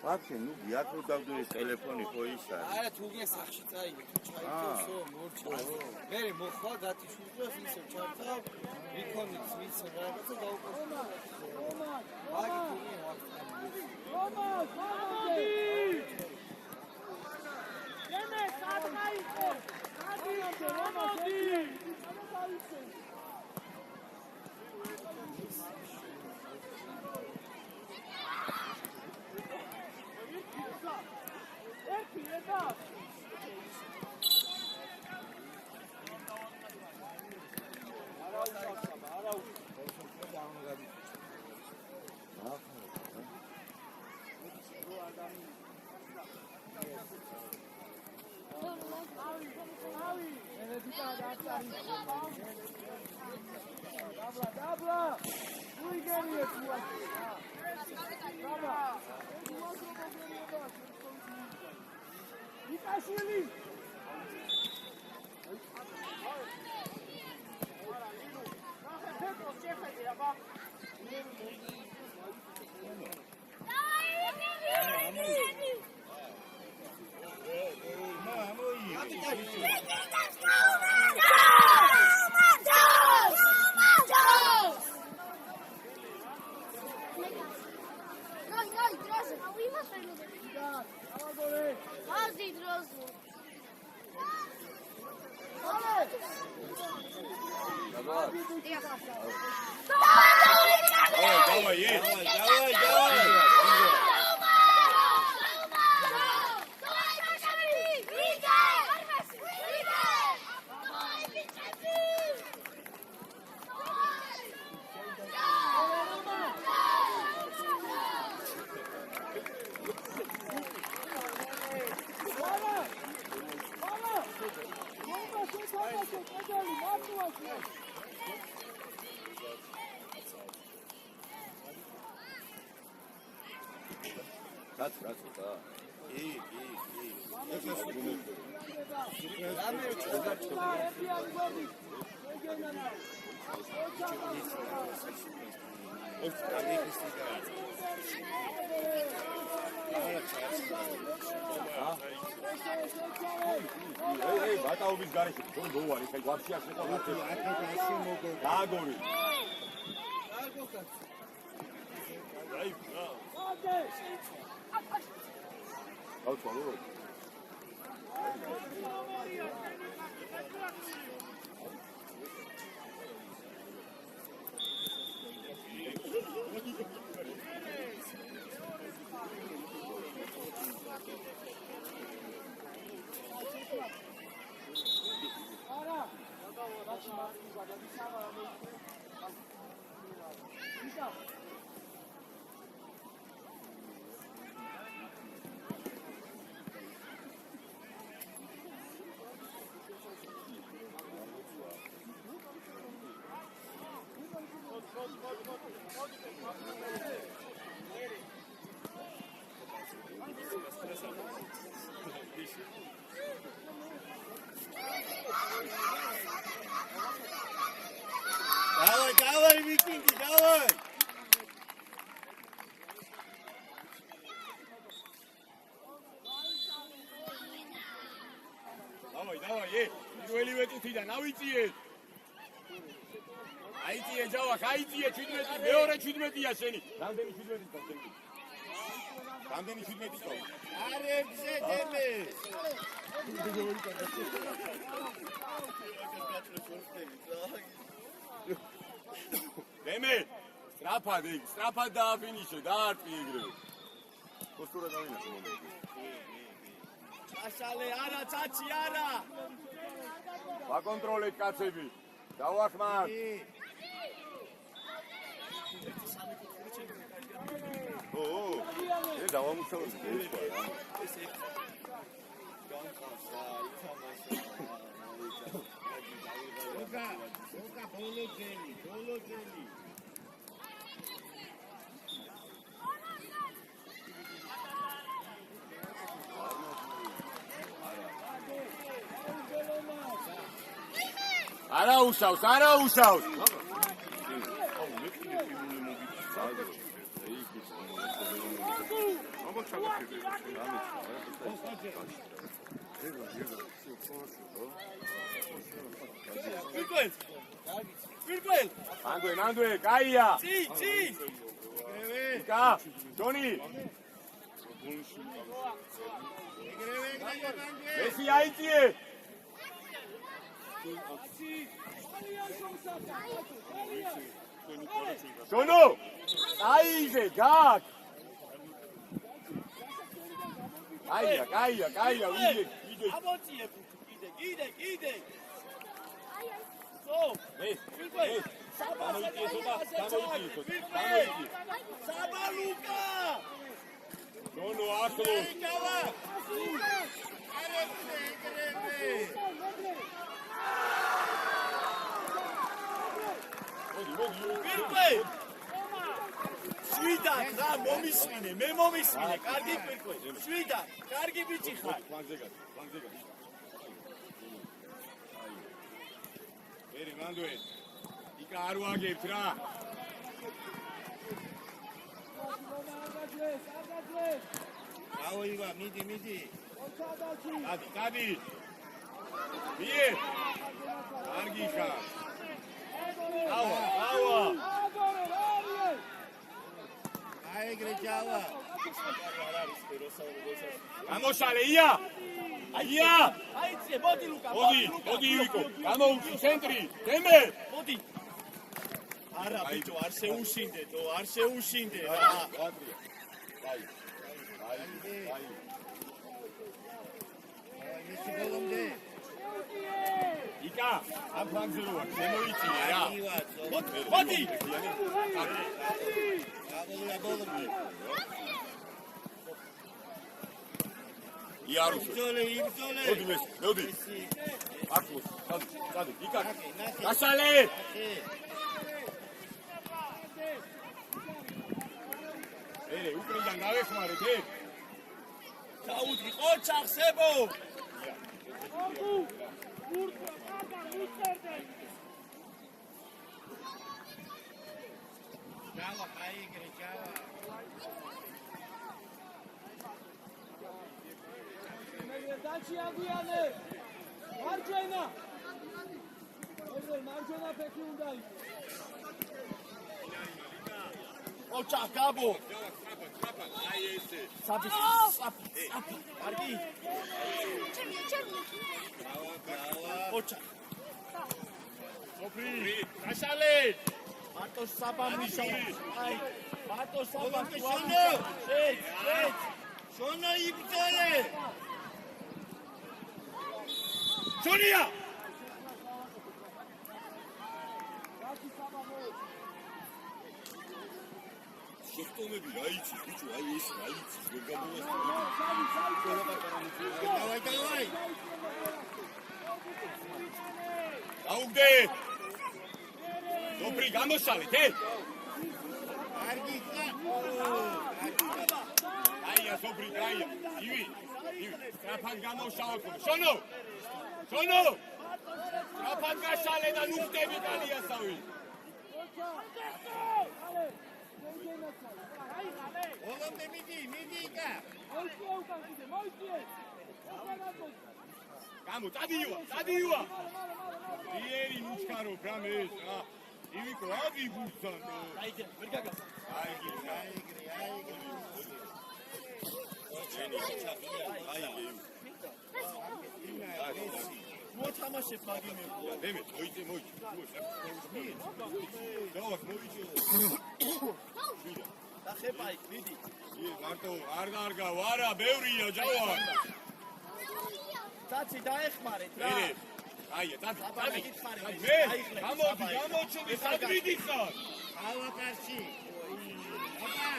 Вообще, ну, я тут давно из телефона поищу. არა თუ გეს სახში წაიგე თუ ჩაიწევსო მორჩა მე მოხდა გათიშულოს ისე ჩართა ვიქონიც ვიცი რაღაცა დაუყურე მაგი თუნი ემე სადღაიყო სადი ბატაობის გარეშე თქო გოვარი ხე გვარში არ შეყავთ აკეთაში მოგო გააგორი აი Давай, викинги, давай! Давай, პირველი ვეტითიდან ავიწიეთ. აიწიე ჯავახ, აიწიე 17, მეორე 17-ია შენი. რამდენი 17 გქონდა? რამდენი 17 გქონდა? არე, გზედემე. დემე, სტრაფად დააფინიშე, დაარტყი ეგრევე. კოსტურა დავინახე მომენტი. აშალე, არა, წაჩი, არა. ვაკონტროლეთ კაცები. დავახმართ. ე დავამუშავოთ ეს რა. Oka, bolo geli. Ara უშავს. ნანდვე, კაია. წი. იკა, ჯონი. ესი აიწიე. ჯონო, აიზე, გაკ. კაია, ვიდე. აბოციე კიდე. სო, საბალუკა. ჯონო, ახლო. შვიდა რა მომისმინე, მე მომისმინე, კარგი პირკვე. შვიდა, კარგი ბიჭი ხარ. ერი ნანდვე. იკა არ ვაგებთ რა. აოივა, მიდი. დადი. მie. კარგი ხარ. ავა. აიგრე ჯავა. გამოსალე ია. აიცე, მოდი ლუკა. მოდი ივიკო. გამოუჩი ცენტრი. დემე. მოდი. არა ბიჭო, არ შეუშინდე რა. აი. მისი ბოლომდე. იკა, ამ ფლანგზე რო ვარ, შემოიწინე რა. მოდი. ბოლომდე. იარუს. იბრძოლე. მოდი. ახლოს, დადი, იკა. გასალე. ელე, უკრიდან გავეხმარეთ, დაუდი ყოჩახსებო. ჯავა, აიგრე ჯავა. დაჩი აგვიანე. მარჯვენა. მარჯვენა ფეხი უნდა იყოს. ყოჩახ გაბო. აი ესე. საფი. კარგი. ყოჩახ. ოფრი, გასალე. მარტო საბამიშო. აი, მარტო საბამიშო. შონო იბრძოლე. ჯონია. შეხტომები რა იცი, ბიჭო, აი ეს რა იცი, ვერ დავაი. აუგდე. ოფრი, გამოსალეთ, კარგი ხარ. აია, ოფრი, აია. ივი. ტრაფან გამოსალეთ. შონო. ტრაფან გასალე და ნუხტები კალიასავი. ბოლომდე მიდი იკა. გამო, წადივა. იერი ნუჩქარო, ბრამეს, რა. ივიკო, აგი გუსტანდო. აიგრე, ვერ გაგას. აიგრე. მოთამაშებ მაგიმე. დემე, მოიწე. დავას მოიწე. და ხეპაი, მიდი. მარტო არ გარგა, ვარა, ბევრია ჯავა. წაცი დაეხმარეთ რა. აია, წადი. მე, გამოჩდი, სადმიდი ხარ? ალაკარში. გოგა!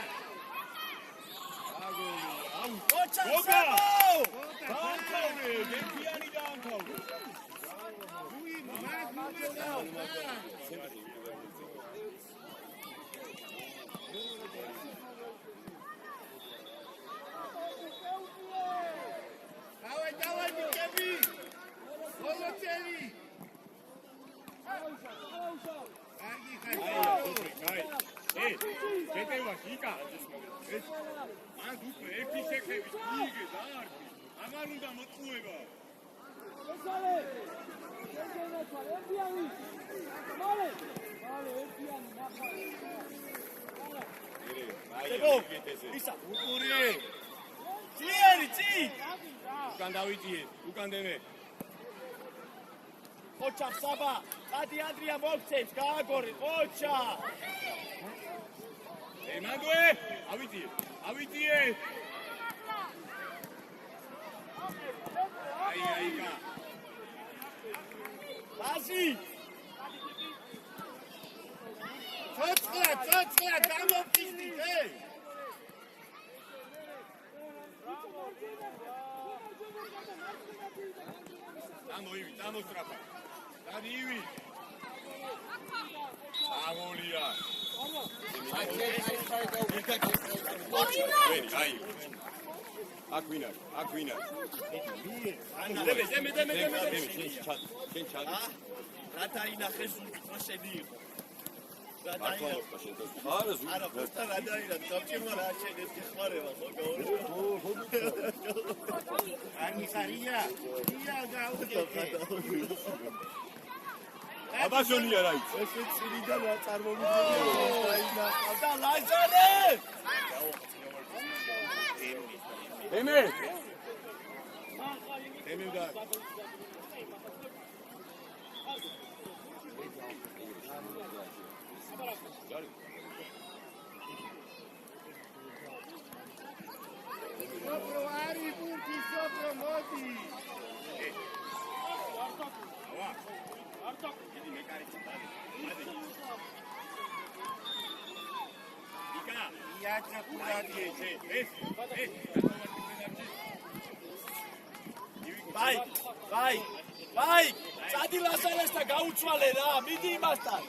ოჩახსებო! დაანთავრე, გენფიანი დაანთავრე. დავაი, მიკები! მოლოცელი! კარგი ხარ. აი, გეტევა, იკა. ეს მან უკვე ერთი შეხედვით მიიგე და არქი. ამან უნდა მოწუება. ესალე შეგენა თვალ ერთიანი მალე ერთიანი ნახავ ისა უკური ძლიერი წი უკან დავიწიე უკან დემე ოჩა საბა ადი ანდრია მოგცემს გააგორი ოჩა მანდუე ავიწიე აიკა ლაზი ცოცხლა გამოფხიზდით დამოსტრაფა დადივი აღოლია აი აკვინა დემე შენ ჩად რათა ინახე ზურგით რა შედიიღო არა ფოსტა რა დაირა დაბჭირმა რა შედეს გეხმარება ხო გაორო ანი ხარია ია გაუდგე აბაშონია რა იცი ესე წირიდან რა წარმომიდგენია დაინახა და ლაზარე ემე და Sopro ari punti sopro modi. Artok. Jadi mekari cepat. Ika, iya capura die. Vai. Წადი ლაზარეს და გაუცვალე რა, მიდი იმასთან.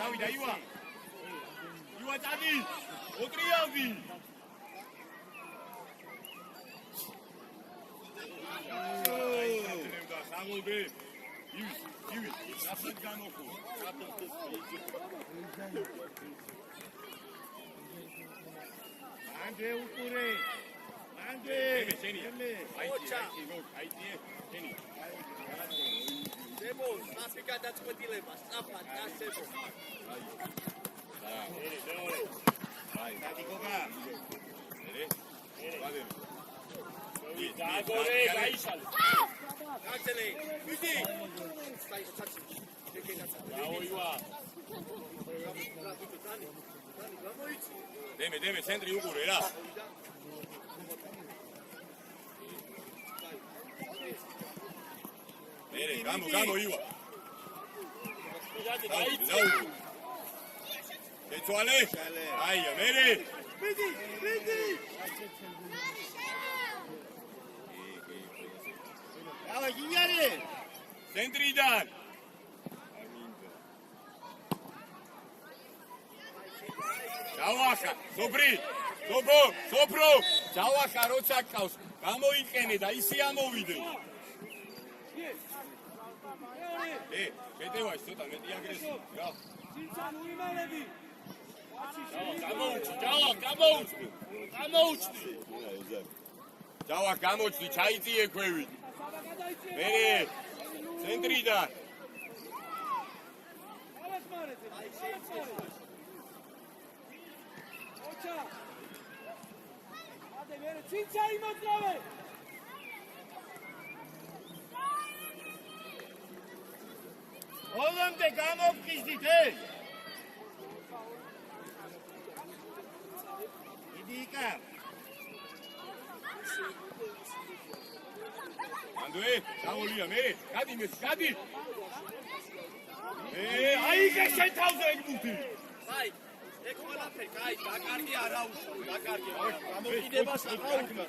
დავიდა ივა წადი ოტრიავდი სამოდე ივი საფეთ განოხო ანდე უკურე ანდე ოჩა აიტიე შენი დემო საფი გადაწყვეტილება სწაფად დასებო აი დადიგობა დაგორე გაიშალე გაწელე მიდი დაოივა დემე ცენტრი უყურე რა მერე გამოივა ეცვალე აია მერე მიდი ავა გიარე ცენტრიდან ჩავახა სოფრო ჩავახა როცა ყავს გამოიყენე და ისე ამოვიდე შედევაში ცოტა მეტი აგრესია რა ცინცან უიმარები გამოუჩდი გამოუჩდი ჩაიწიე ქვევით მერე ცენტრიდან ოჩა ადე მერე ცინცა იმოძრავე ბოლომდე გამოფხიზდით იდიკა ანდვე, დაოლია მე, გადი მე, გადი. აიგე შენ თავზე ეგ ბუთი. აი, ეგ ყველაფერი, აი, დაკარგი არა უშოვი, დაკარგი. გამოკიდებას აყავდა.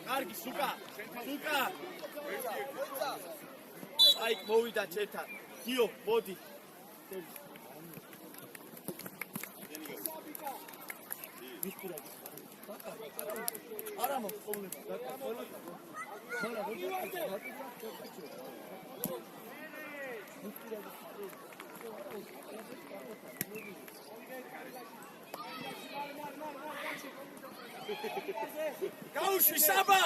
კარგი, სუკა. აი, მოვიდა ჩემთან. გიო, მოდი. არა მოხოვნება, დაკარგა. გაუშვი საბა!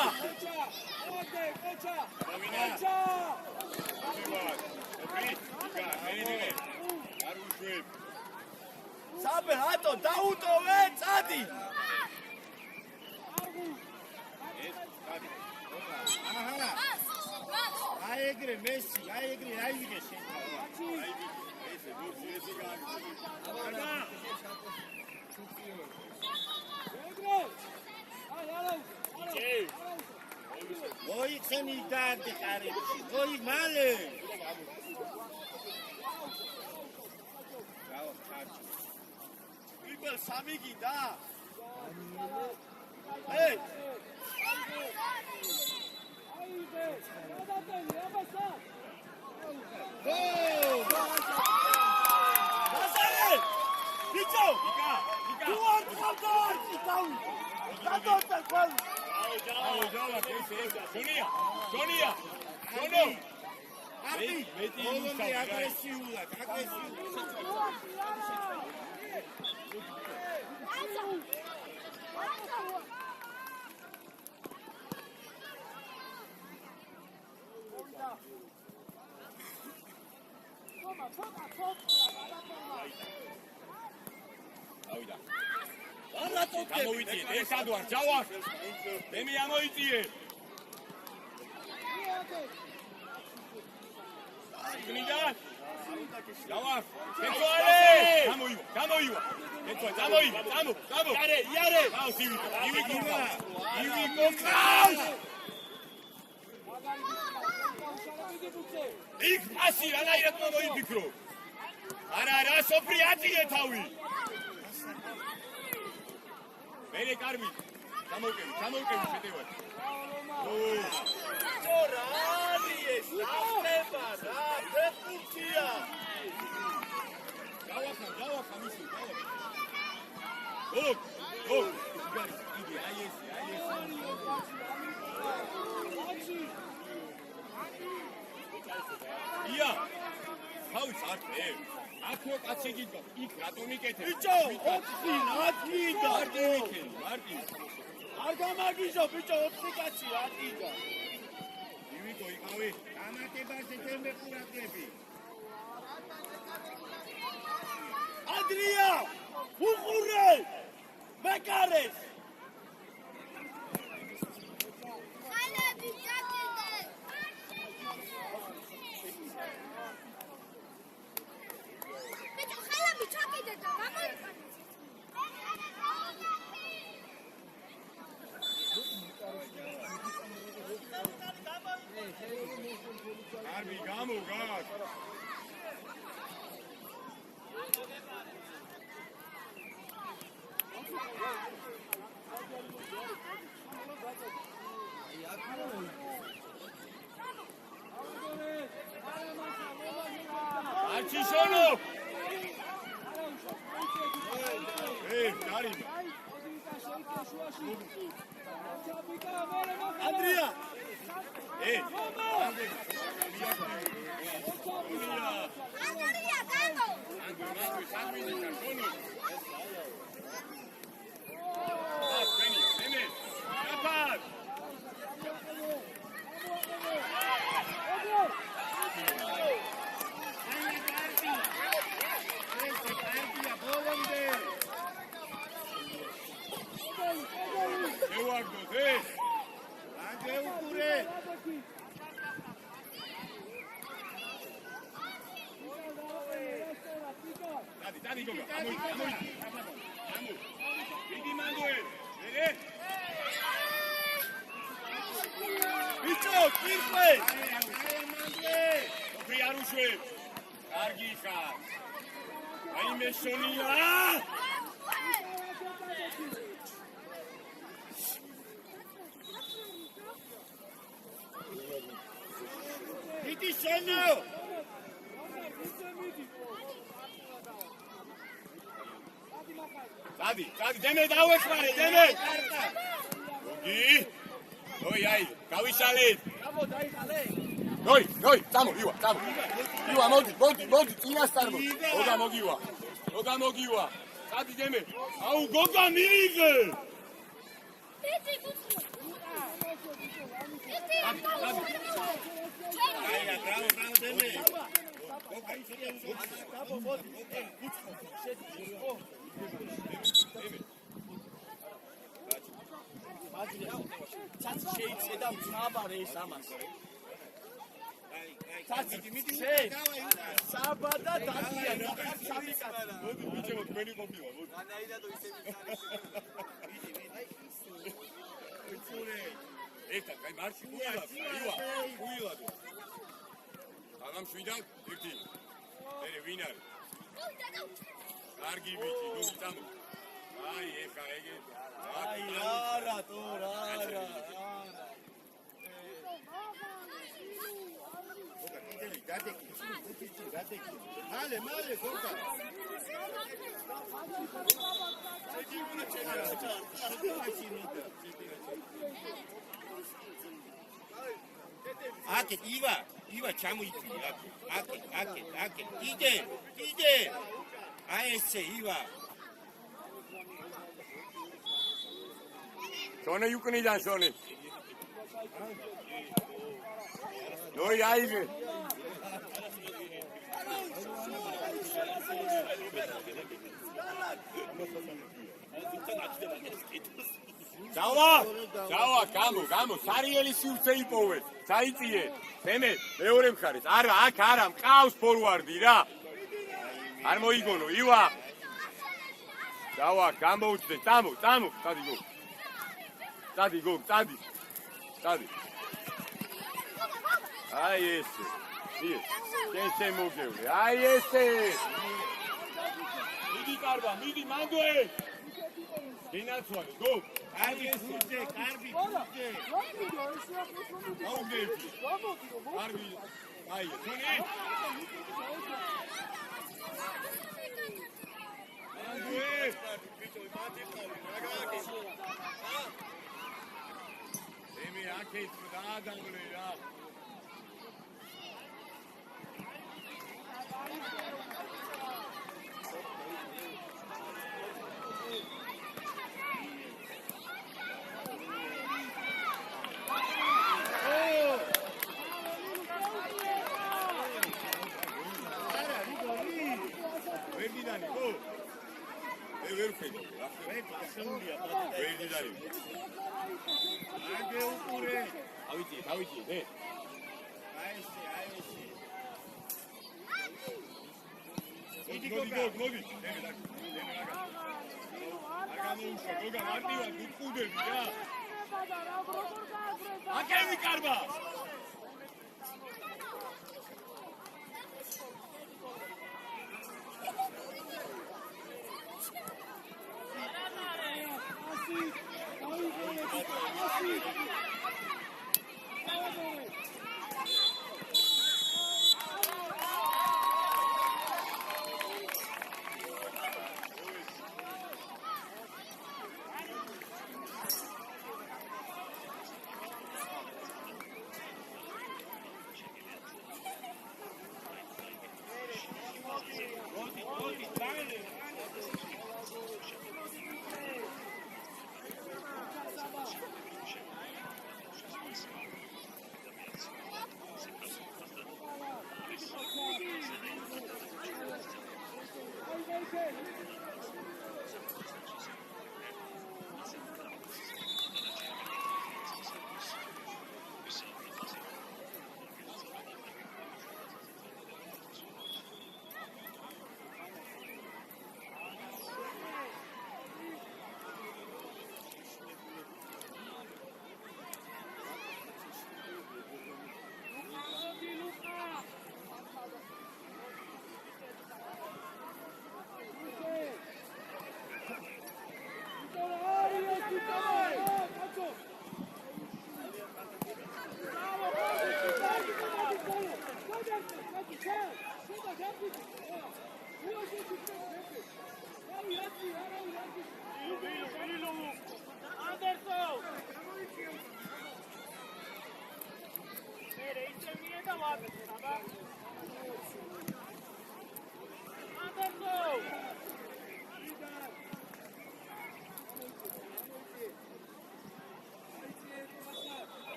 საბე ჰატო დაუტოვე წადი! აჰა! აიგრე მესი, აიგრე აიგე შენ. Oi, sanidade, cara. Oi, male. Ibel samigi da. Hey. Sonia! გამოვიწიე, ეს ადვარ, ჯავარ. მე ამოიწიე. გნიდა. ჯავარ. კეთოალე. გამოივა. კეთო, გამოივა. გამო. იარე. ყავს ივიკო. ყავს. იქ პასი რანაირად მოიფიქრო. არა, სოფრი აწიე თავი. მერე კარგი. გამოვკები შედევარ. ჯორა არის, ნახება რა, ფეხბურთია. გავახა მისი. იგი აი ეს. ია. ხავი წარტე. აქო კაცი გიდგა. იქ რატომ იკეთებ? ბიჭო, 4 და მარტი. არ გამაგიჟო ბიჭო 4 კაცი რა ტიგა. ივიკო იყავი. დამატებაზე თემე ყურადღები. ადრია! უყურე! მეკარეს! ხალები ჩაკიდე! ბიჭო, ხალები ჩაკიდე და გამოიყენე! კარგი გამოგას. არჩიშონო. კარგი. ანდრია! ანდრია, გამო! ბიჭო, კირყვე. ოქრი არ უშვებ. კარგი ხარ. აი მე შონია. მიდი შენო. დადი, დემე დავეხმარე, დემე. ი? ოი, აი, გავიშალეთ. ნოი, წამო, ივა, მოდი, წინასწარ მოდი. ოდა მოგივა. დადი, დემე. აუ, გოგა მიიღე. ცაც შეიძლება საბარე ეს ამას. საბადა დადია სამიკაც. მოდი, ბიჭო, თქვენი ყოფილა, მოდი. განაირადო ისეთი ერთად, კაი, მარში გუილად, ივა. აღამ შვიდად, ერთი. მერე ვინ არის? კარგი ბიჭი, ნუ წამო. აი, ეხა ეგე. აი, არა, არა. მალე, გოგა. აკეთ, ივა ჩამოიწვი, აკეთ. კიდე. აი ესე, ივა. შონე უკნიდან, შონე. ნოი, აიღე. დავა, გამო, სარიელი სივრცე იპოვეთ. წაიწიე. თემე, მეორე მხარეს. არა, მყავს ფორვარდი რა. არ მოიგონო, ივა. დავა, გამოუჩნდე, წამო, წადი გოგ. წადი. აი ესე. ие, შენ შემოგევლე. აი ესე. მიდი კარბა, მანდოე. გინაცვალე, გოგ. აი ესე, კარგი. აუგები. კარგი. აი, თონი. მანდოე. ბიჭო, მათიხარი, რა გააკეთე? ემი აკეთ, დააგამრე რა. დავიჭი, ნე. აი ესე. მოდი. არ გამოუშვა, გოგა, მარტივად გუყუდები რა. აკეთე კარბა.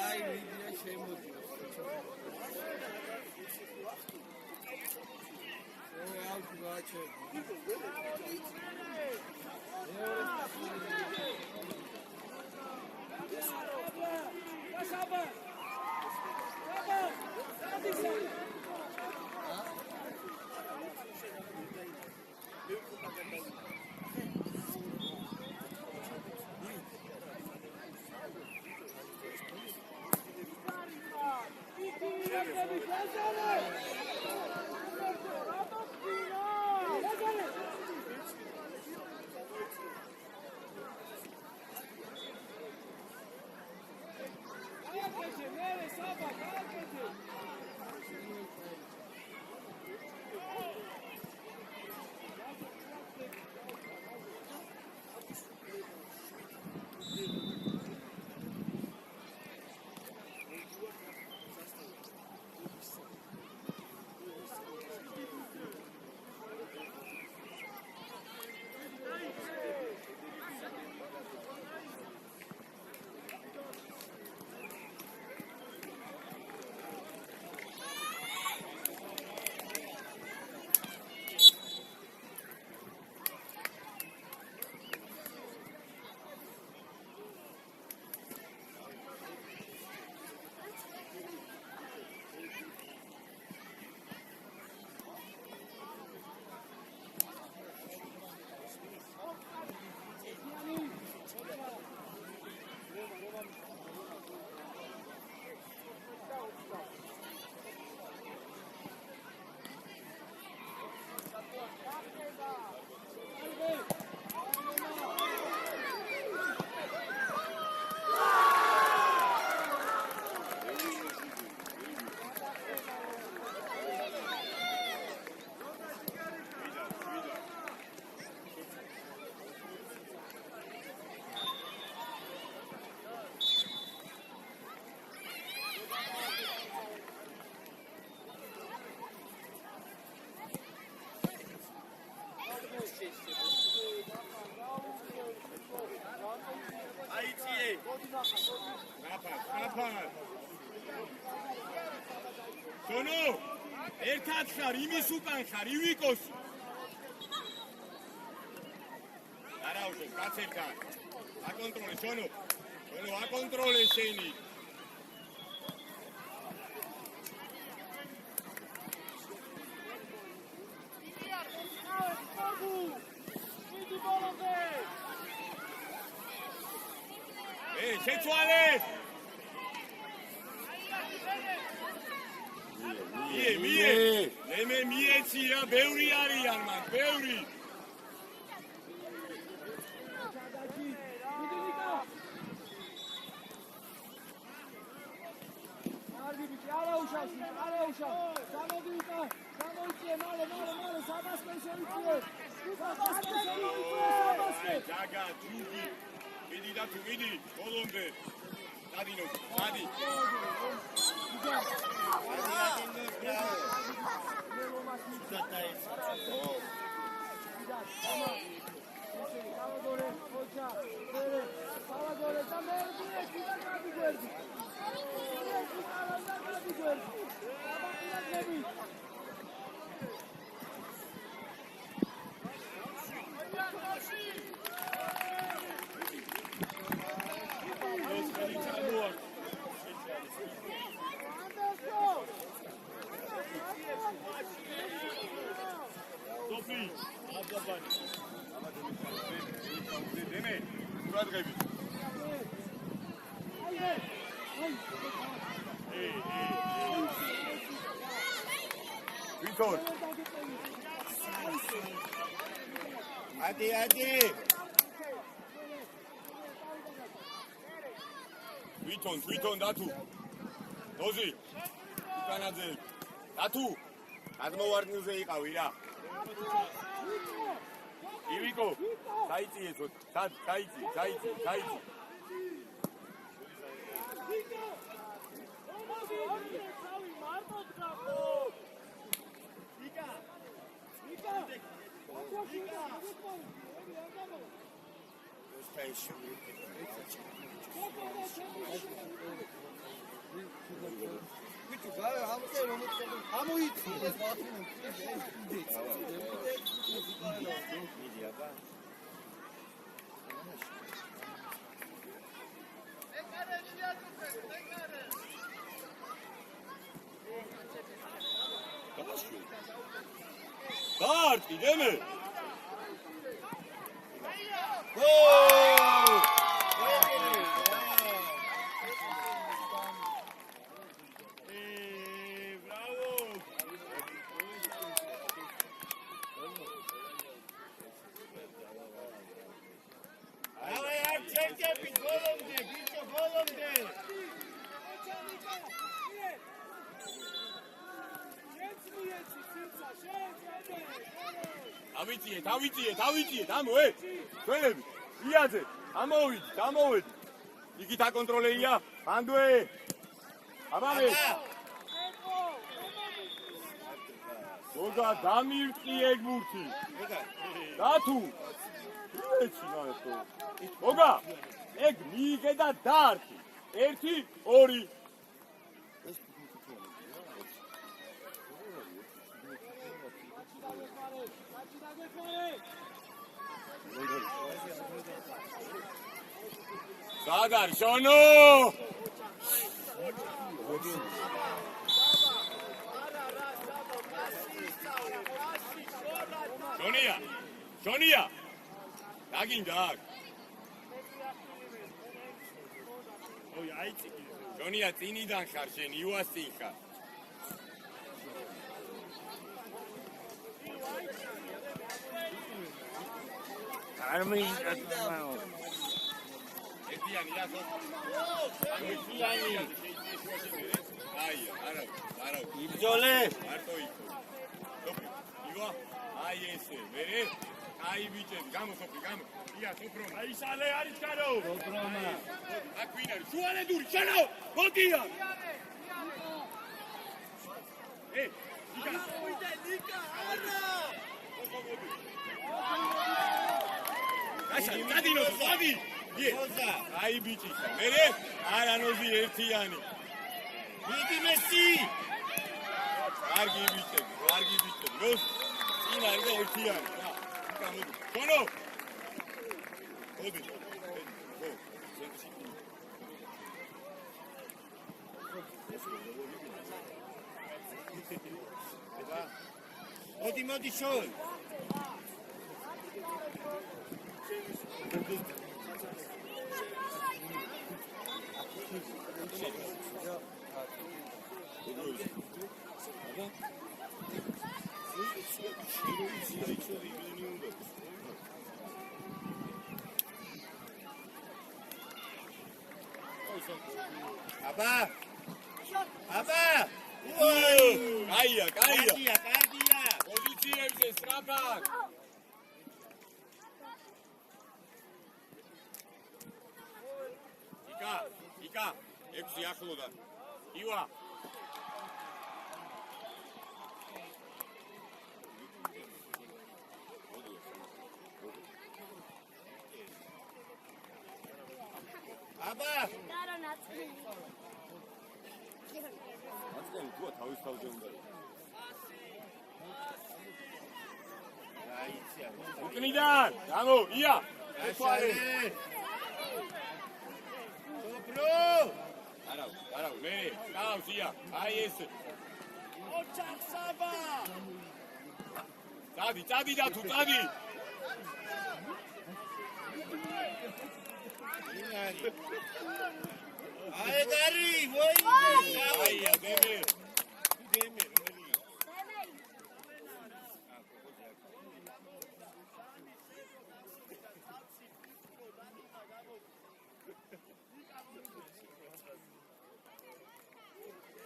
აი ვიდეო შემოდიოს აუ გაჩერდი Sono! ერთად ხარ, იმის უკან ხარ, ივიკოს. არაუშოს, კაცებთან. აკონტროლე, Sono. Sono, აკონტროლე შენი. შეცვალე! მie მე მიეცია ბევრი არიან მან ბევრი ჯაგა ჯუგი მიდი და თუ მიდი ბოლომდე დადინო დადი Adi. თვითონ დათუ. დოზი. უკანაძე. დათუ. გადმოვარდნილზე იყავი რა. ივიკო. საიწიე ცოტა. საიწი. Darti, deme. დავიწიეთ, ამოე. ჩვენები, იაძე, ამოვიდით. იგი დაკონტროლეია, ანდვე. აბამე. მოგა დამირწი ეგ მურთი. დათუ. ეცი ნაერთო. მოგა, ეგ მიიღე და დაარტი. 1 2 Sagar, Shono! Shonia! Dagin dag. Shonia, წინიდან ხარ შენ, იუას წინ ხარ. იბრძოლე მარტო იქო. იგო, აი ესე, მერე, აი ბიჭები, გამოსოფი, გამო. ია, სოფრომა. აი სალე არის გარო. სოფრომა. აქ ვინ არის? შუალედური, შენო! მოდია! ნიკა, არა! აშა, დადინო, დადი! აი ბიჭისა, მერე, არანოზი ერთიანი. მიდი მესი! კარგი ბიჭები. როს წინ არის და ერთიანი. რა, გამოდი. შონო! მოდი. მოდი შონ. აბა! კაია! პოზიციებზე სწრაფად! იკა! 6 ახლოდან. ივა! აბა! აცნელი თუა თავის თავზე უნდა იყოს. უკნიდან, გამო, ია! ეცვალე! სოფრო! არა, მე, გავს ია, აი ესე. ოჩახსაბა! წადი და თუ წადი! აი დარი, მოიგე! აია, დემე!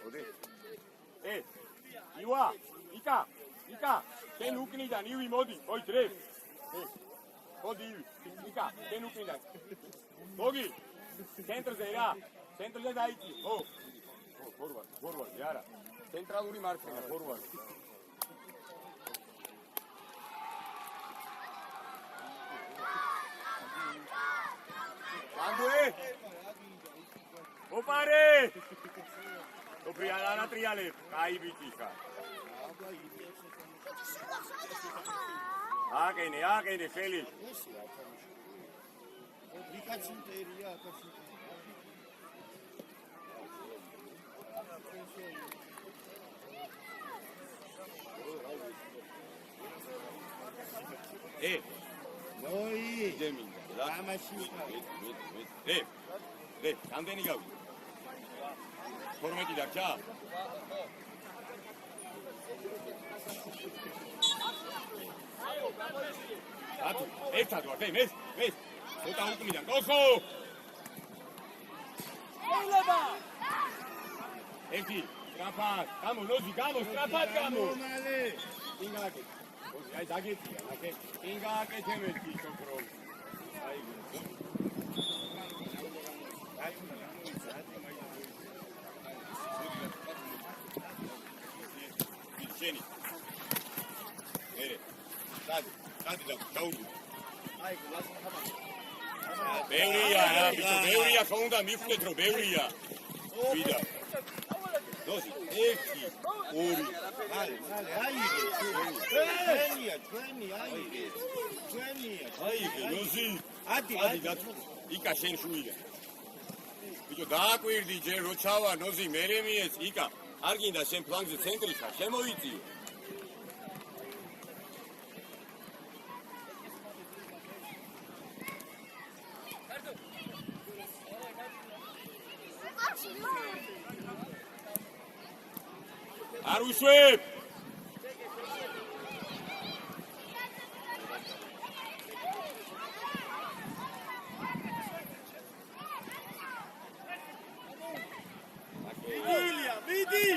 მოდი. ივა, იკა, შენ უკნიდან ივი მოდი, ოი დრეს. მოდი ივი, იკა, შენ უკნიდან. მოგი, ცენტრზე რა, ცენტრზე დაიწი, ხო. ფორვარდი, არა. ცენტრალური მარცხენა, ფორვარდი. ანდუე! ოპარე! ოპრიანა ტრიალე, კაი ბიჭი ხარ. აკენე, ხელი. ვიკაცინტერია აკაცი. ნოი, ძემინდა. ამაში რამდენი გავი? 12 დარჩა? ათი, ერთად ვარ, ეს. ცოტა უკნიდან. კოხო! შეიძლება ერთი, სტრაფად, გამო, ნოზი, სტრაფად გამო. მალე. ინგაკე. აი დაგეწია, ნახე. ინგაკე თემეთი შოქრო. აი. შენი. დადი დაუდი. აი, ლასა ხამა. ბევრია რა, ბევრია ხო უნდა მივხვდეთ რომ ბევრია. ვიდა. ნოზი, 1, 2. მალე, აიგე. ჩვენი, აიგე. აიგე, ნოზი. ადი, დათუ. იკა შენ შუია. ბიჭო, დააკვირდი ჯერ რო ჩავა ნოზი მერემიეს, იკა. არ გინდა შენ ფლანგზე ცენტრი ხარ, შემოიწიო. არ უშვებ! ვიდი!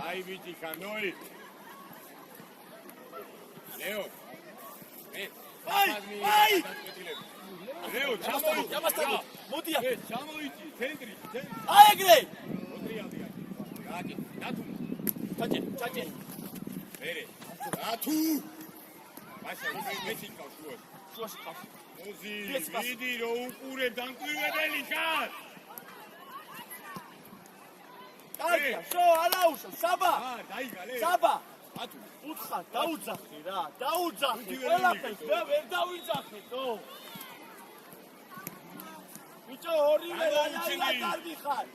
აი ბიჭი ხანოი. ლეო. აი! ლეო, ჩამოსტანო. მოდია. ჩამოიწი, ცენტრი. აი ეგრე. მოტრიალდი. გააკი, დათუ. ჩაჭე. მერე. დათუ. მაშა, მეცი ყავს შუაში. შუაში ყავს. ნოზი, ვიდი რო უყურებ დამკვირვებელი ხარ. კარგია, შო არაუშო, საბა. დაიგალე. საბა. დათუ. უთხარ, დაუძახი რა, დაუძახი. ყველაფერს მე ვერ დავიძახეთო. ბიჭო, ორივე რა კარგი ხარ.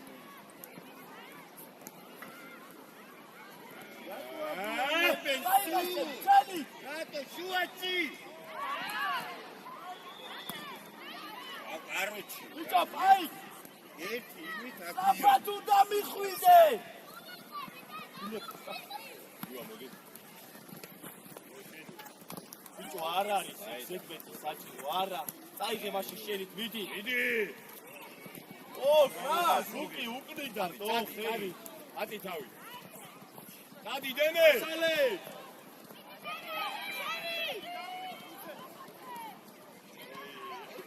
ჩალი. რატო შუაში? აროჩი. ბიჭო, აი. ერთი იმით საბა თუ დამიხვიდე. მოდი. ბიჭო, არ არის ზედმეტი საჭირო, არა. წაიღე მაშინ შენით ვიდი. ო, რა, უკი უკნიდან, თო, ხელი. ატი თავი. დადი დენე. სალე.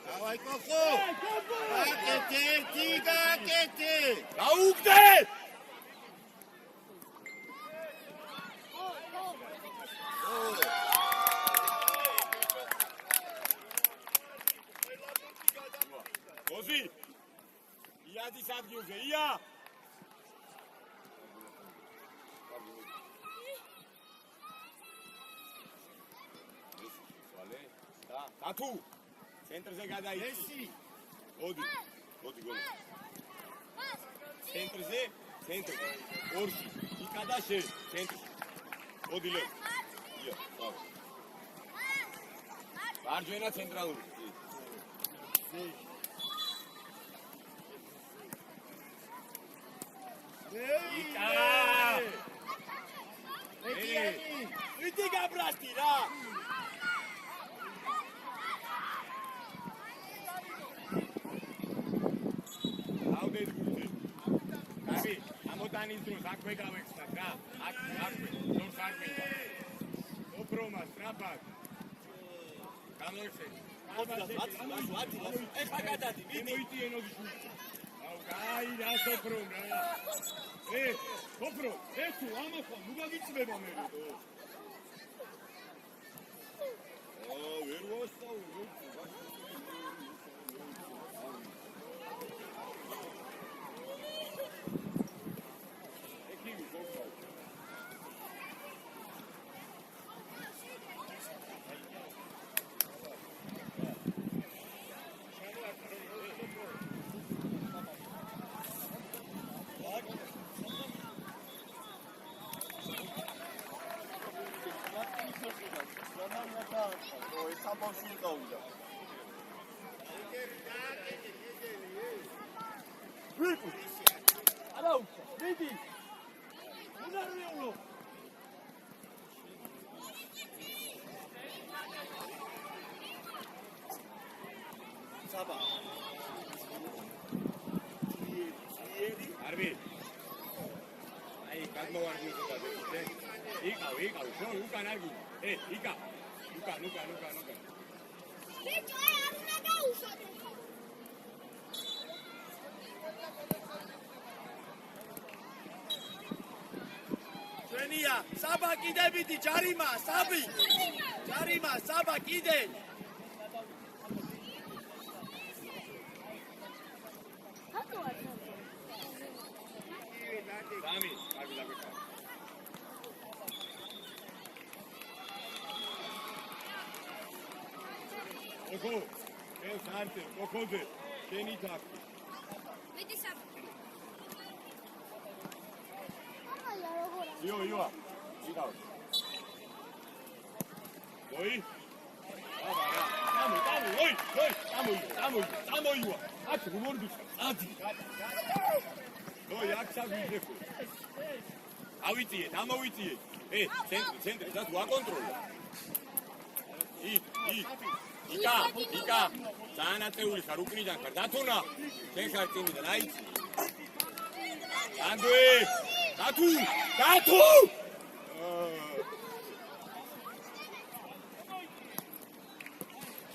დავაი კოხო. გაკეთე. გაუგდე. გოზი. იადის ადგილზე, ია. დათუ. ცენტრზე გადაიწი. მოდი გოლი. ცენტრზე. ორში. იკა და შენ. ცენტრი. მოდი ლე. ია, დავა. მარჯვენა ცენტრალური. იკა. ვიდი გაბრასტი რა. აქვე გავექსტათ რა. აქვე. ნორს არ მინდა. ობრომა სტრაფად. გამოიხსენ. ეხა გადადი, მოიწიენ ოდიშული. აუ, კაი, რა სოფრომ რა. სოფრო, ეს თუ ამახან ნუ გაგიწმება მე რო. ვერ ვასწავლე. არაუცა, მიდი. უნარიულო. საბა. არბი. აი, გადმოვარდი უბრალოდ. იკავ, შენ უკან არ გინდა. იკა. უკან. ბიჭო, არ უნდა გაუსვათ. ჩვენია, საბა კიდებიდი ჯარიმა, საბი. ჯარიმა, საბა კიდე. სამი, კარგი დაგვიწყდა. ოკო, ეს არტე, ოკოზე, შენი თაფი. მიდი საბა. იო. იკავ. ოი. აბა, წამოივა. აქ გუმორდუს. ადი. ოი, აქ საგვიძებო. ავიწიეთ, ამოვიწიეთ. ცენტრი, და თუ აკონტროლო. იკა. ძალიან აწეული ხარ, უკნიდან ხარ. დათუნა. შენ ხარ წინიდან, აიცი. ანდვე. დათუ!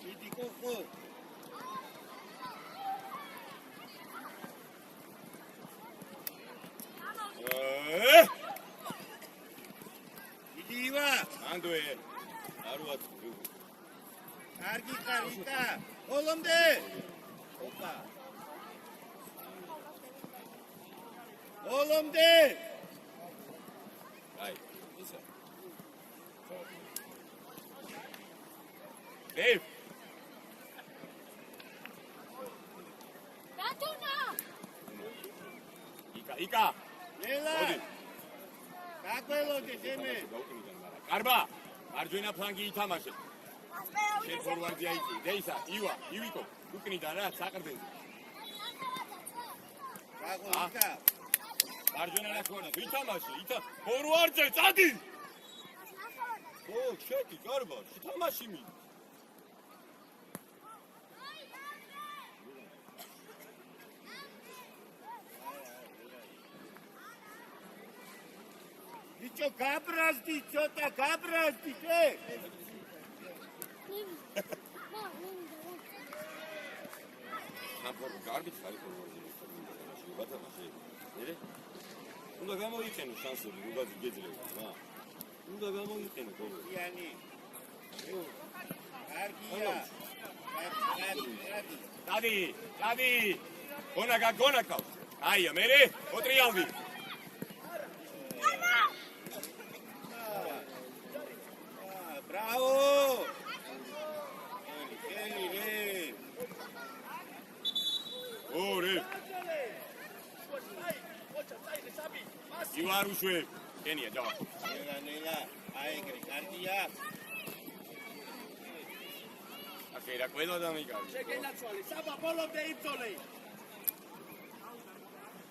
მიდი კოხო. მიდივა. ანდვე. არუათ. კარგი ხარიკა. ოლომდე. ოპა. ოლომდე. აი, ისა. დევ. დათუნა. იკა. ნელა. მოდი. გაყველოდე ძემე. კარბა. მარჯვენა ფლანგი ითამაშე. შენ ფორვარდი აიწი. დეისა, ივიკო. უკნიდან რა, საყრდენზე. გაყველიკა. მარჯვენა ნახევარდა, ვითამაშე, ფორვარდზე, წადი! ო, შედი, კარბა, შეთამაში მინდა. ბიჭო, გაბრაზდი, ცოტა გაბრაზდი, ნაფორო, გარბით ხარი ფორვარდზე. ბათამაში. ნერე? უნდა გამოიყენო შანსები, რუგაძე გეძლევა, რა. უნდა გამოიყენო გოლი. იანი. კარგია. დადი. გონაკა. აია, მერე, ოტრიალდი. ბრავო. ორი. ივარუშვე, კენია, დავა. ნელა, აიგრი, კარგია. აკე რა ყველა დამიგავი. შეგენაცვალე, საბა ბოლომდე იბრძოლე.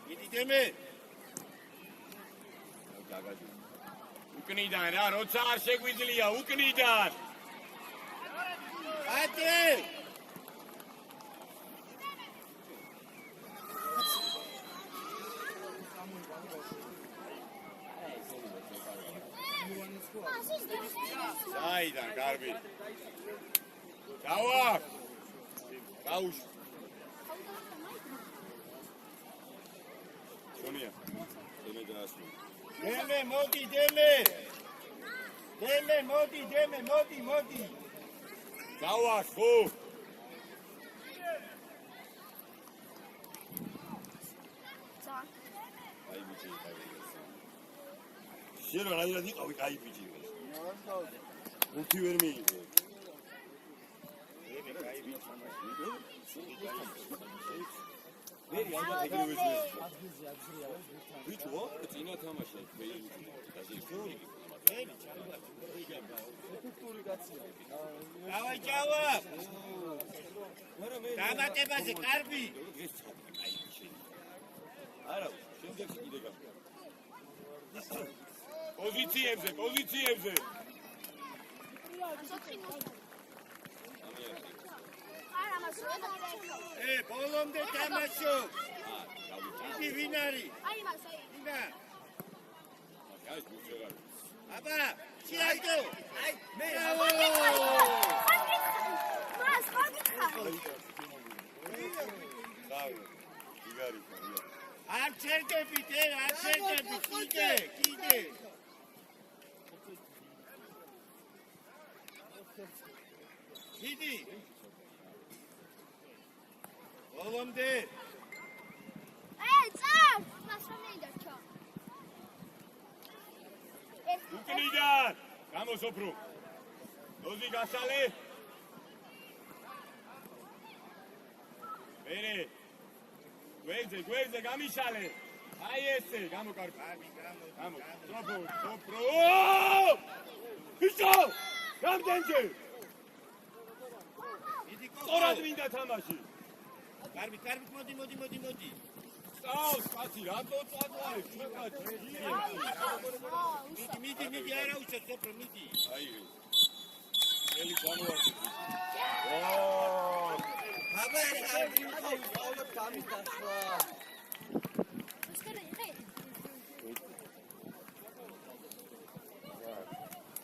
მიდი დემე. დაგადი. უკნიდან რა, როცა არ შეგვიძლია, უკნიდან. ატე. საიდან კარბი დავა გაუშ შონია დემე დაასვი დემე მოდი მოდი დავა ხო აი ბიჭი შენ რა რა იყავი აი ბიჭი მუთი ვერ მიიღე ვერი ალბათ ეგრე ვეძებ ბიჭო წინა თამაშია დავაი ჯავა დამატებაზე კარბი არა შემდეგში კიდე გახდა პოზიციებზე ბოლომდე თამაშო იგი ვინ არის ვინა აბა შეაჯო აი მე არ ჩერდებით კიდე დიდი ბოლომდე უკნიდან გამოსოფრო დოზი გასალე მერე გვერდზე გამიშალე აი ესე გამოკარგე სოფრო ბიჭო რამდენჯერ სწორად მინდა თამაში კარბი მოდი სწავს კაცი რატო წაყვარი ჩაკაჩი მიდი არა უშო სოფრო მიდი აი ელი განვარდი აბა არ ვიცი, ალბათ გამის დაშლა.